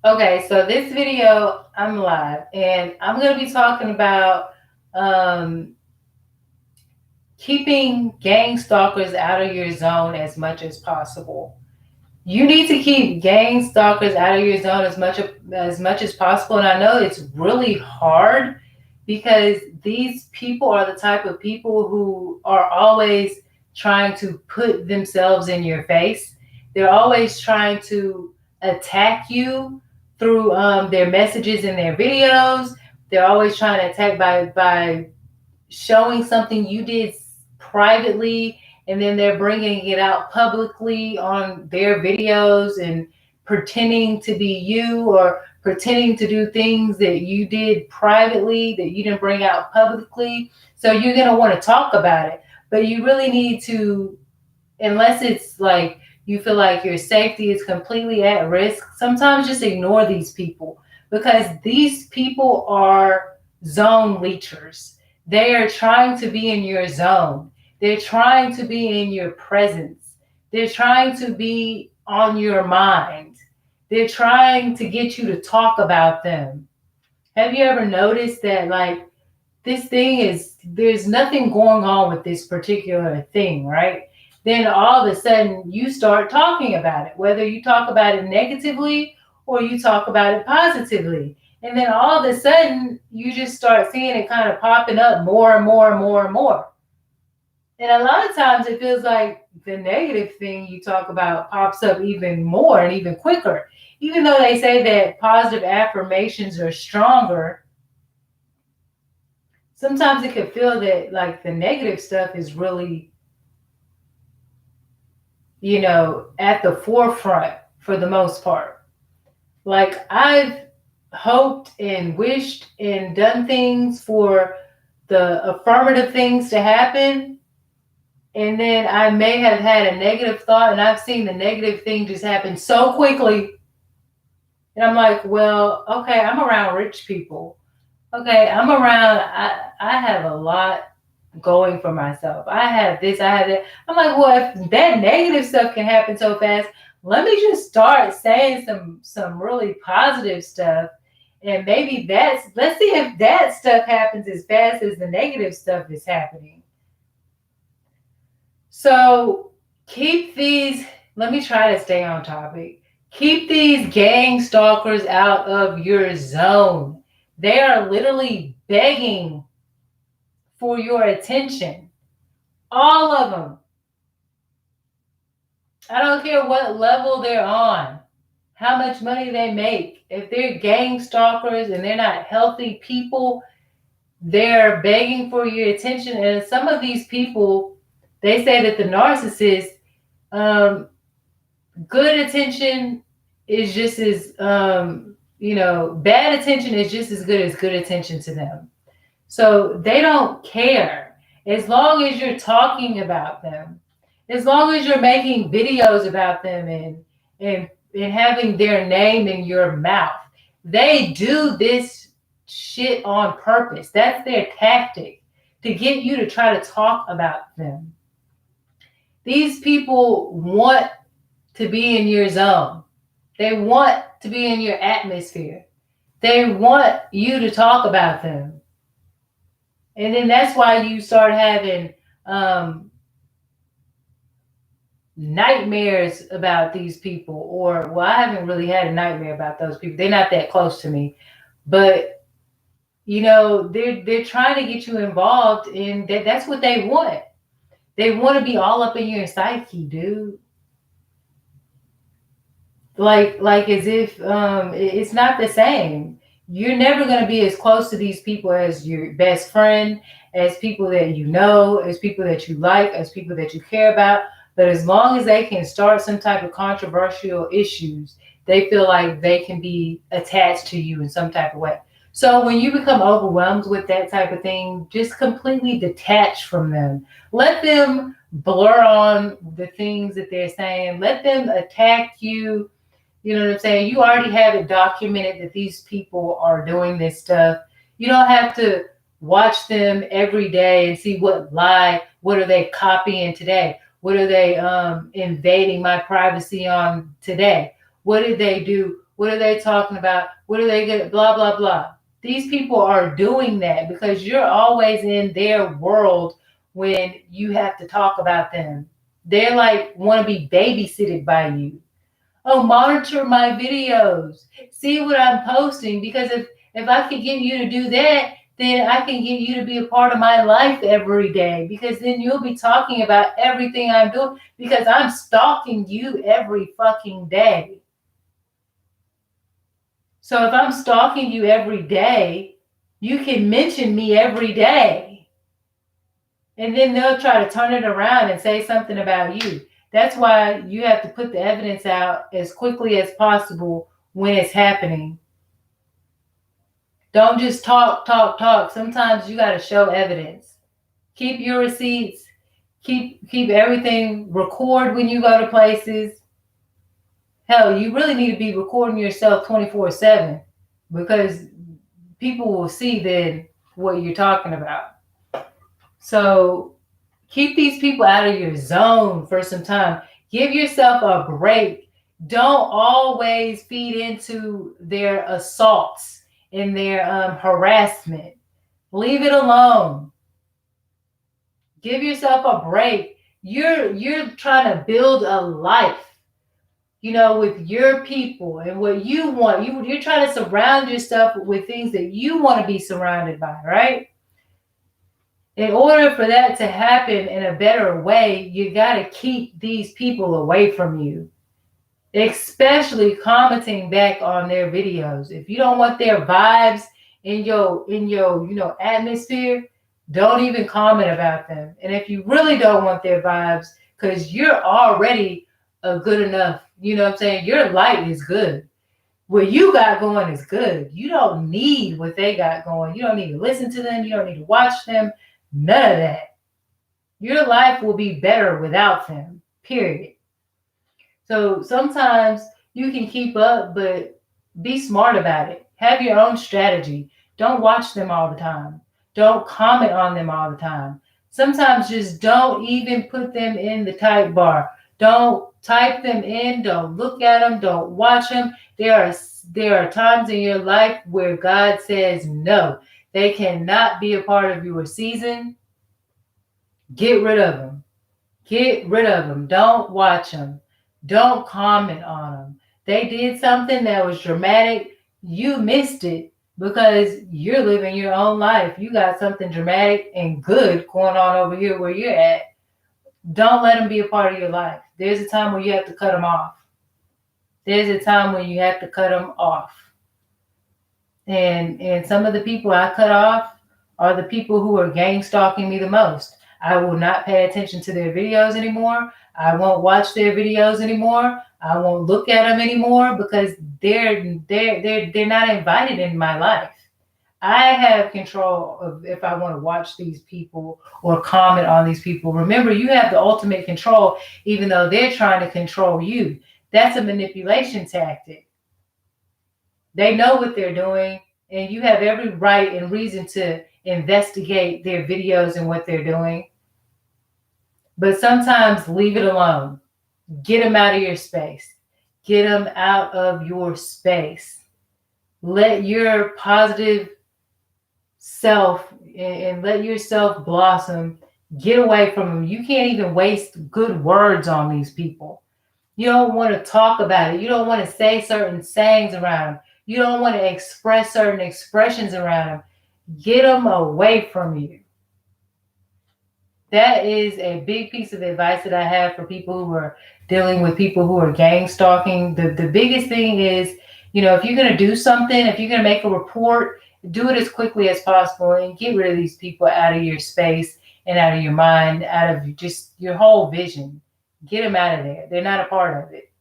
Okay, so this video, I'm live and I'm going to be talking about um, keeping gang stalkers out of your zone as much as possible. You need to keep gang stalkers out of your zone as much as possible. And I know it's really hard because these people are the type of people who are always trying to put themselves in your face. They're always trying to attack you through their messages and their videos. They're always trying to attack by showing something you did privately, and then they're bringing it out publicly on their videos and pretending to be you, or pretending to do things that you did privately that you didn't bring out publicly. So you're going to want to talk about it, but you really need to, unless it's like you feel like your safety is completely at risk, sometimes just ignore these people, because these people are zone leechers. They are trying to be in your zone. They're trying to be in your presence. They're trying to be on your mind. They're trying to get you to talk about them. Have you ever noticed that, like, this thing is, there's nothing going on with this particular thing, right? Then all of a sudden you start talking about it, whether you talk about it negatively or you talk about it positively. And then all of a sudden you just start seeing it kind of popping up more and more and more and more. And a lot of times it feels like the negative thing you talk about pops up even more and even quicker. Even though they say that positive affirmations are stronger, sometimes it could feel that like the negative stuff is really, at the forefront for the most part. Like, I've hoped and wished and done things for the affirmative things to happen. And then I may have had a negative thought and I've seen the negative thing just happen so quickly. And I'm like, well, okay, I'm around rich people. Okay, I have a lot going for myself. I have this, I have that. I'm like, well, if that negative stuff can happen so fast, let me just start saying some really positive stuff. And maybe let's see if that stuff happens as fast as the negative stuff is happening. So keep these, let me try to stay on topic. Keep these gang stalkers out of your zone. They are literally begging for your attention. All of them. I don't care what level they're on, how much money they make. If they're gang stalkers and they're not healthy people, they're begging for your attention. And some of these people, they say that the narcissist, um, good attention is just as, bad attention is just as good attention to them. So they don't care as long as you're talking about them, as long as you're making videos about them and having their name in your mouth. They do this shit on purpose. That's their tactic, to get you to try to talk about them. These people want to be in your zone. They want to be in your atmosphere. They want you to talk about them. And then that's why you start having um, nightmares about these people. Or, well, I haven't really had a nightmare about those people. They're not that close to me. But, they're trying to get you involved in that. That's what they want. They want to be all up in your psyche, dude. Like as if it's not the same. You're never going to be as close to these people as your best friend, as people that you know, as people that you like, as people that you care about. But as long as they can start some type of controversial issues, they feel like they can be attached to you in some type of way. So when you become overwhelmed with that type of thing, just completely detach from them. Let them blur on the things that they're saying. Let them attack you. You know what I'm saying? You already have it documented that these people are doing this stuff. You don't have to watch them every day and see what are they copying today? What are they invading my privacy on today? What did they do What are they talking about? What are they going blah, blah, blah. These people are doing that because you're always in their world when you have to talk about them. They're like, want to be babysitted by you. Oh, monitor my videos. See what I'm posting, because if I can get you to do that, then I can get you to be a part of my life every day, because then you'll be talking about everything I'm doing because I'm stalking you every fucking day. So if I'm stalking you every day, you can mention me every day. And then they'll try to turn it around and say something about you. That's why you have to put the evidence out as quickly as possible when it's happening. Don't just talk, talk, talk. Sometimes you got to show evidence. Keep your receipts. Keep everything. Record when you go to places. Hell, you really need to be recording yourself 24/7, because people will see then what you're talking about. So keep these people out of your zone for some time. Give yourself a break. Don't always feed into their assaults and their harassment. Leave it alone. Give yourself a break. You're trying to build a life, with your people and what you want. You're trying to surround yourself with things that you want to be surrounded by, right? In order for that to happen in a better way, you got to keep these people away from you, especially commenting back on their videos. If you don't want their vibes in your atmosphere, don't even comment about them. And if you really don't want their vibes, because you're already a good enough, what I'm saying, your light is good. What you got going is good. You don't need what they got going. You don't need to listen to them. You don't need to watch them. None of that. Your life will be better without them, period. So sometimes you can keep up, but be smart about it. Have your own strategy. Don't watch them all the time. Don't comment on them all the time. Sometimes just don't even put them in the type bar. Don't type them in. Don't look at them. Don't watch them. There are times in your life where God says no. They cannot be a part of your season. Get rid of them. Get rid of them. Don't watch them. Don't comment on them. They did something that was dramatic. You missed it because you're living your own life. You got something dramatic and good going on over here where you're at. Don't let them be a part of your life. There's a time where you have to cut them off. There's a time when you have to cut them off. And some of the people I cut off are the people who are gang stalking me the most. I will not pay attention to their videos anymore. I won't watch their videos anymore. I won't look at them anymore because they're not invited in my life. I have control of if I want to watch these people or comment on these people. Remember, you have the ultimate control, even though they're trying to control you. That's a manipulation tactic. They know what they're doing, and you have every right and reason to investigate their videos and what they're doing. But sometimes leave it alone. Get them out of your space. Get them out of your space. Let your positive self and let yourself blossom. Get away from them. You can't even waste good words on these people. You don't want to talk about it. You don't want to say certain sayings around them. You don't want to express certain expressions around them. Get them away from you. That is a big piece of advice that I have for people who are dealing with people who are gang stalking. The biggest thing is, if you're going to do something, if you're going to make a report, do it as quickly as possible and get rid of these people out of your space and out of your mind, out of just your whole vision. Get them out of there. They're not a part of it.